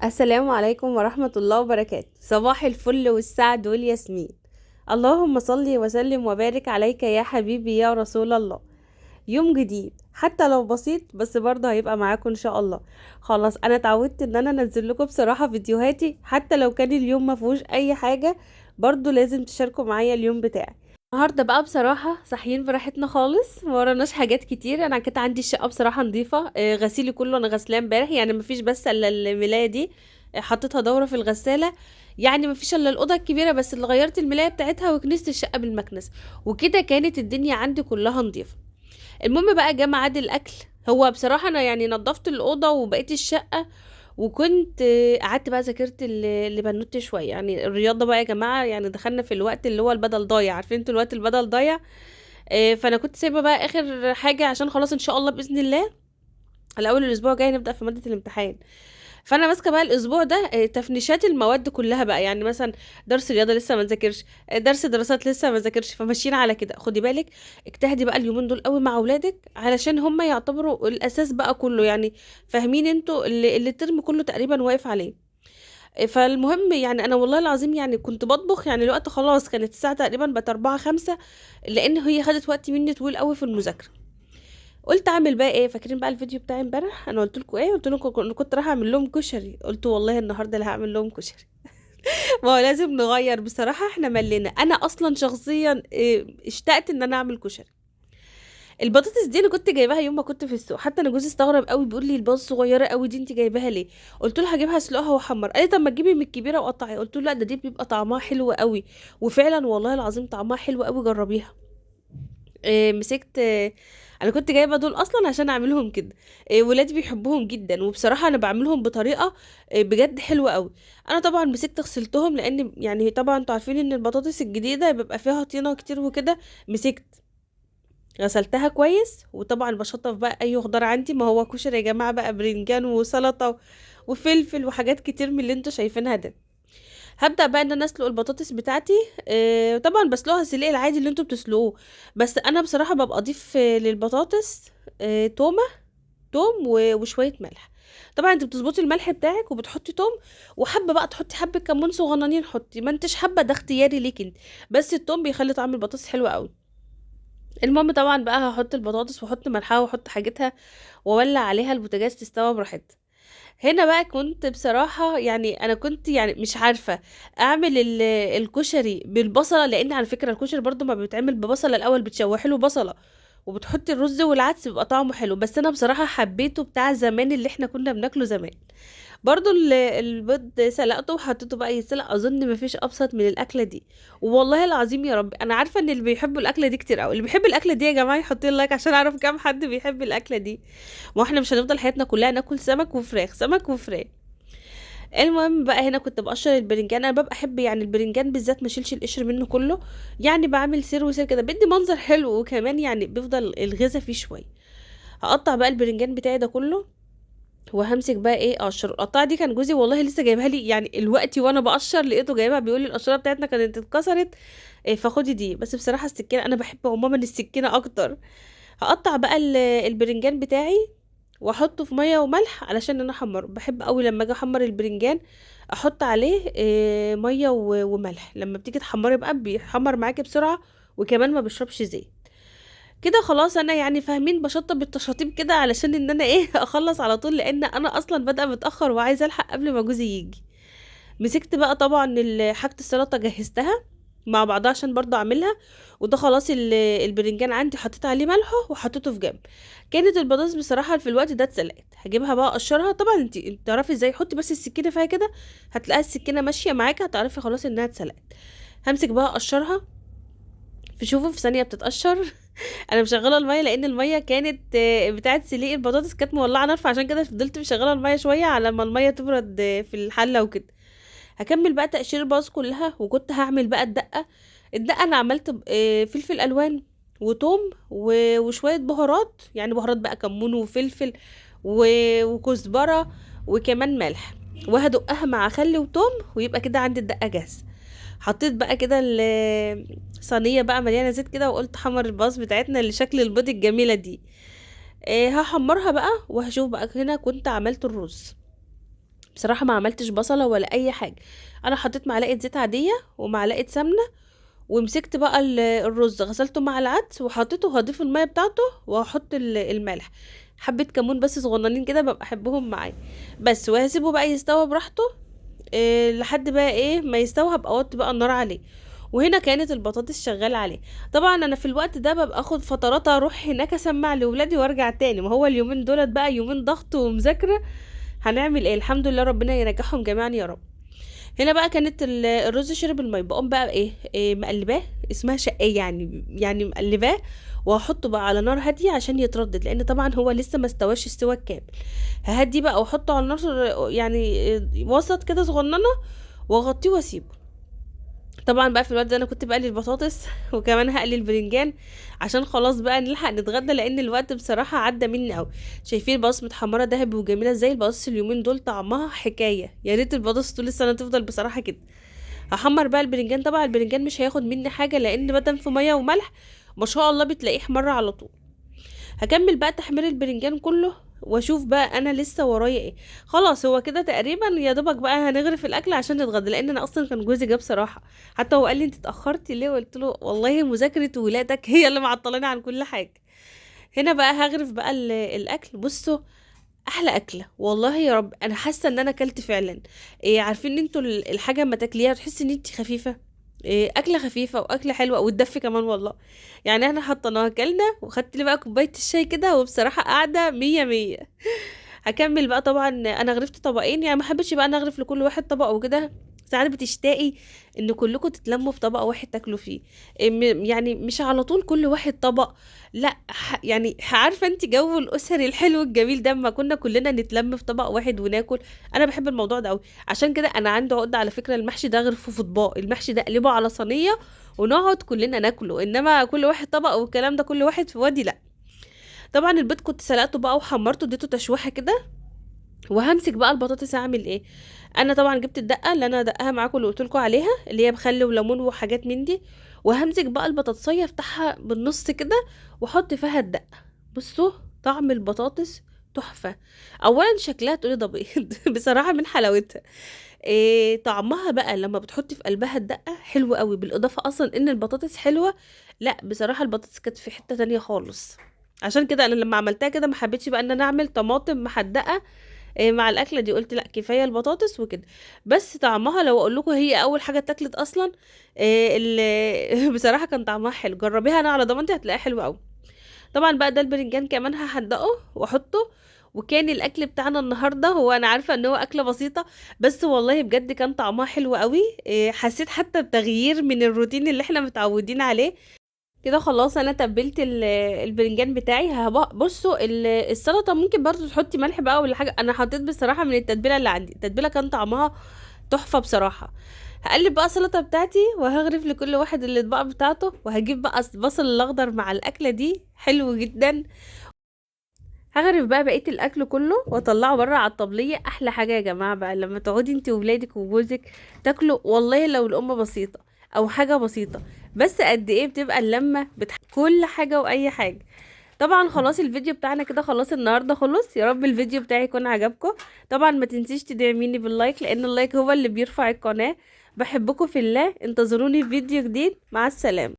السلام عليكم ورحمة الله وبركاته. صباح الفل والسعد والياسمين. اللهم صل وسلم وبارك عليك يا حبيبي يا رسول الله. يوم جديد حتى لو بسيط بس برضه هيبقى معاكم ان شاء الله. خلاص انا اتعودت ان انا انزل لكم بصراحة فيديوهاتي حتى لو كان اليوم ما فيهوش اي حاجة، برضه لازم تشاركوا معايا اليوم بتاعي. النهارده بقى بصراحة صاحيين براحتنا خالص، ما وراناش حاجات كتير. انا كنت عندي الشقة بصراحة نظيفة، غسيلي كله انا غسلاه امبارح، يعني مفيش بس الا الملاية دي. حطيتها دورة في الغسالة. يعني مفيش الا الأوضة الكبيرة بس اللي غيرت الملاية بتاعتها وكنست الشقة بالمكنس. وكده كانت الدنيا عندي كلها نظيفة. المهم بقى جه ميعاد الاكل. هو بصراحه انا يعني نظفت الاوضه وبقيت الشقه، وكنت قعدت بقى ذاكرت لبنوتي شويه، يعني الرياضه بقى يا جماعه، يعني دخلنا في الوقت اللي هو البدل ضايع، عارفين انتوا الوقت البدل ضايع. فانا كنت سايبه بقى اخر حاجه عشان خلاص ان شاء الله باذن الله على اول الاسبوع الجاي نبدا في ماده الامتحان. فانا ماسكه بقى الاسبوع ده تفنيشات المواد كلها بقى، يعني مثلا درس رياضه لسه ما نذاكرش، درس دراسات لسه ما ذاكرش، فماشيين على كده. خدي بالك، اجتهدي بقى اليومين دول قوي مع اولادك علشان هم يعتبروا الاساس بقى كله، يعني فاهمين انتوا اللي الترم كله تقريبا واقف عليه. فالمهم يعني انا والله العظيم يعني كنت بطبخ، يعني الوقت خلاص كانت الساعه تقريبا بقت 4 5، لان هي خدت وقت مني طويل قوي في المذاكره. قلت اعمل بقى ايه؟ فاكرين بقى الفيديو بتاعي امبارح انا قلت لكم ايه؟ قلت لكم إن كنت رايحه اعمل لهم كشري، قلت والله النهارده اللي هعمل لهم كشري. ما هو لازم نغير بصراحه، احنا ملينا. انا اصلا شخصيا اشتقت ان انا اعمل كشري. البطاطس دي انا كنت جايباها يوم ما كنت في السوق، حتى انا جوزي استغرب قوي بيقول لي البطاطس صغيره قوي دي انت جايباها ليه؟ قلت له هجيبها اسلقها واحمر. قال لي طب ما تجيبي من الكبيره وقطعي. قلت له لا، ده دي بيبقى طعمها حلو قوي. وفعلا والله العظيم طعمها حلو قوي، جربيها. مسكت انا كنت جايبه دول اصلا عشان اعملهم كده. ولادي بيحبوهم جدا، وبصراحه انا بعملهم بطريقه بجد حلوه قوي. انا طبعا مسكت غسلتهم، لان يعني طبعا انتوا عارفين ان البطاطس الجديده بيبقى فيها طينه كتير وكده. مسكت غسلتها كويس، وطبعا بشطف بقى اي خضار عندي، ما هو كشري يا جماعه بقى برنجان وسلطه وفلفل وحاجات كتير من اللي انتوا شايفينها ده. هبدأ بقى ان انا اسلق البطاطس بتاعتي. طبعا بسلقها السلق العادي اللي انتوا بتسلقوه، بس انا بصراحة ببقى اضيف للبطاطس تومة، توم وشوية ملح. طبعا انت بتظبطي الملح بتاعك وبتحطي توم، وحابة بقى تحطي حبة كمون صغننين حطي، ما انتش حابة ده اختياري ليك انت. بس التوم بيخلي طعم البطاطس حلو قوي. المهم طبعا بقى هحط البطاطس واحط ملحها واحط حاجتها، واولع عليها البوتاجاز تستوى براحتها. هنا بقى كنت بصراحة يعني أنا كنت يعني مش عارفة أعمل الكشري بالبصلة، لأن على فكرة الكشري برضو ما بيتعمل ببصلة، الأول بتشوحي له بصلة وبتحطي الرز والعدس بيبقى طعمه حلو، بس أنا بصراحة حبيته بتاع زمان اللي احنا كنا بناكله زمان. برضو البيض سلقته وحطيته بقى يتسلق، اظن مفيش ابسط من الاكله دي. والله العظيم يا رب انا عارفه ان اللي بيحبوا الاكله دي كتير قوي. اللي بيحب الاكله دي يا جماعه يحط لي لايك عشان اعرف كام حد بيحب الاكله دي. ما احنا مش هنفضل حياتنا كلها ناكل سمك وفراخ سمك وفراخ. المهم بقى هنا كنت بقشر البرنجان، انا ببقى احب يعني البرنجان بالذات ما اشيلش القشر منه كله، يعني بعمل سير وسير كده بدي منظر حلو، وكمان يعني بيفضل الغذا فيه شويه. هقطع بقى البرنجان بتاعي ده كله، وهمسك بقى ايه اقشر. القطعه دي كان جوزي والله لسه جايبها لي يعني الوقتي، وانا بقشر لقيته جايبها بيقول لي القشره بتاعتنا كانت اتكسرت، إيه فخدي دي. بس بصراحه السكينه انا بحب عموما السكينه اكتر. هقطع بقى البرنجان بتاعي واحطه في ميه وملح علشان انا احمره. بحب قوي لما اجي احمر البرنجان احط عليه ميه وملح، لما بتيجي تحمري بقى بيحمر معاكي بسرعه، وكمان ما بيشربش زيت. كده خلاص انا يعني فاهمين بشطب بالتشاطيب كده علشان ان انا ايه اخلص على طول، لان انا اصلا بادئه متاخر وعايزه الحق قبل ما جوزي يجي. مسكت بقى طبعا حاجه السلطه جهزتها مع بعضها عشان برضه اعملها. وده خلاص البرنجان عندي حطيت عليه ملحه وحطيته في جنب. كانت البطاطس بصراحه في الوقت ده اتسلقت، هجيبها بقى اقشرها. طبعا انت تعرفي ازاي، حطي بس السكينه فيها كده هتلاقي السكينه ماشيه معاكي، هتعرفي خلاص انها اتسلقت. همسك بقى اقشرها، شوفوا في ثانيه بتتقشر. انا مشغله الميه لان الميه كانت بتاعه سليق البطاطس كانت مولعه نار، فعشان كده فضلت مشغله الميه شويه على ما الميه تبرد في الحله وكده. هكمل بقى تقشير البطاطس كلها، وكنت هعمل بقى الدقه. الدقه انا عملت فلفل الوان وتوم وشويه بهارات، يعني بهارات بقى كمون وفلفل وكزبره وكمان ملح، وهدقها مع خل وتوم، ويبقى كده عندي الدقه جاهزه. حطيت بقى كده صينيه بقى مليانه زيت كده، وقلت حمر الباص بتاعتنا اللي شكل البيض الجميله دي. هحمرها بقى وهشوف بقى. هنا كنت عملت الرز، بصراحه ما عملتش بصله ولا اي حاجه. انا حطيت معلقه زيت عاديه ومعلقه سمنه، ومسكت بقى الرز غسلته مع العدس وحطيته، هضيف الميه بتاعته وهحط الملح، حبه كمون بس صغننين كده ببقى احبهم معايا بس، وهسيبه بقى يستوى براحته. لحد بقى ايه ما يستوى هبقى اوطي بقى النار عليه. وهنا كانت البطاطس شغاله عليه. طبعا انا في الوقت ده ببقى اخد فترات اروح هناك اسمع لاولادي وارجع تاني، ما هو اليومين دولت بقى يومين ضغط ومذاكره، هنعمل ايه؟ الحمد لله ربنا ينجحهم جميعا يا رب. هنا بقى كانت الرز شرب الميه، بقوم بقى إيه مقلباه، اسمها شقيه يعني مقلباه، وهحطه بقى على نار هاديه عشان يتردد، لان طبعا هو لسه ما استواش السوا الكامل. ههدي بقى واحطه على النار يعني وسط كده صغننه، واغطيه واسيبه. طبعا بقى في الوقت ده انا كنت بقلي البطاطس وكمان هقلي البرنجان عشان خلاص بقى نلحق نتغدى، لان الوقت بصراحه عدى مني قوي. شايفين البطاطس متحمره ذهبي وجميله ازاي؟ البطاطس اليومين دول طعمها حكايه، يا ريت البطاطس طول السنه تفضل بصراحه كده. هحمر بقى البرنجان، طبعا البرنجان مش هياخد مني حاجه لان بدل في ميه وملح ما شاء الله بتلاقيه احمر على طول. هكمل بقى تحمير البرنجان كله، واشوف بقى انا لسه ورايا ايه. خلاص هو كده تقريبا يا دوبك بقى هنغرف الاكل عشان نتغدى، لان انا اصلا كان جوزي جاب صراحه، حتى هو قال لي انت اتاخرتي ليه، قلت له والله مذاكره ولادك هي اللي معطلاني عن كل حاجه. هنا بقى هغرف بقى الاكل. بصوا، احلى اكله والله يا رب، انا حاسه ان انا اكلت فعلا. إيه عارفين ان انتوا الحاجه اما تاكليها تحسي ان انت خفيفه. إيه اكله خفيفه واكله حلوه وتدفي كمان والله. يعني احنا حطيناها اكلنا وخدت لي بقى كوبايه الشاي كده، وبصراحه قاعده مية مية. هكمل بقى. طبعا انا غرفت طبقين، يعني ما حبيتش بقى نغرف لكل واحد طبق وكده، ساعات بتشتاقي ان كلكم تتلموا في طبق واحد تاكلوا فيه. يعني مش على طول كل واحد طبق، لا يعني عارفه انت جو الاسري الحلو الجميل ده اما كنا كلنا نتلم في طبق واحد وناكل. انا بحب الموضوع ده قوي، عشان كده انا عندي عقده على فكره المحشي ده اغرفه في اطباق، المحشي ده اقلبه على صينيه ونقعد كلنا ناكله، انما كل واحد طبق والكلام ده كل واحد في وادي لا. طبعا البيض كنت سلقته بقى وحمرته اديته تشويحه كده، وهمسك بقى البطاطس اعمل ايه. انا طبعا جبت الدقه اللي انا دقها معاكم اللي قلت لكم عليها، اللي هي بخل وليمون وحاجات من دي، وهمسك بقى البطاطسيه افتحها بالنص كده واحط فيها الدقه. بصوا طعم البطاطس تحفه. اولا شكلها تقولي ده بيض بصراحه من حلاوتها. إيه طعمها بقى لما بتحطي في قلبها الدقه حلو قوي، بالاضافه اصلا ان البطاطس حلوه. لا بصراحه البطاطس كانت في حته تانية خالص. عشان كده انا لما عملتها كده ما حبيتش بقى ان انا اعمل طماطم محدقه مع الاكله دي، قلت لا كفايه البطاطس وكده. بس طعمها لو اقول لكم هي اول حاجه اتاكلت اصلا. بصراحه كان طعمها حلو، جربيها انا على ضمانتي هتلاقيها حلوه قوي. طبعا بقى ده البرنجان كمان هحدقه واحطه. وكان الاكل بتاعنا النهارده، هو انا عارفه ان هو اكله بسيطه بس والله بجد كان طعمها حلو قوي. حسيت حتى بتغيير من الروتين اللي احنا متعودين عليه. كده خلاص انا تبلت البرنجان بتاعي. بصوا السلطه ممكن برضو تحطي ملح بقى ولا حاجه، انا حطيت بصراحه من التتبيله اللي عندي، التتبيله كان طعمها تحفه بصراحه. هقلب بقى السلطه بتاعتي وهغرف لكل واحد الاطباق بتاعته، وهجيب بقى البصل الاخضر مع الاكله دي حلو جدا. هغرف بقى بقيه الاكل كله واطلعه بره على الطبليه. احلى حاجه يا جماعه بقى لما تقعدي انت وولادك وجوزك تاكلوا، والله لو الام بسيطه او حاجه بسيطه بس قد ايه بتبقى اللمه كل حاجه واي حاجه. طبعا خلاص الفيديو بتاعنا كده خلاص النهارده خلص، يا رب الفيديو بتاعي يكون عجبكم. طبعا ما تنسيش تدعميني باللايك لان اللايك هو اللي بيرفع القناه. بحبكم في الله، انتظروني في فيديو جديد، مع السلامه.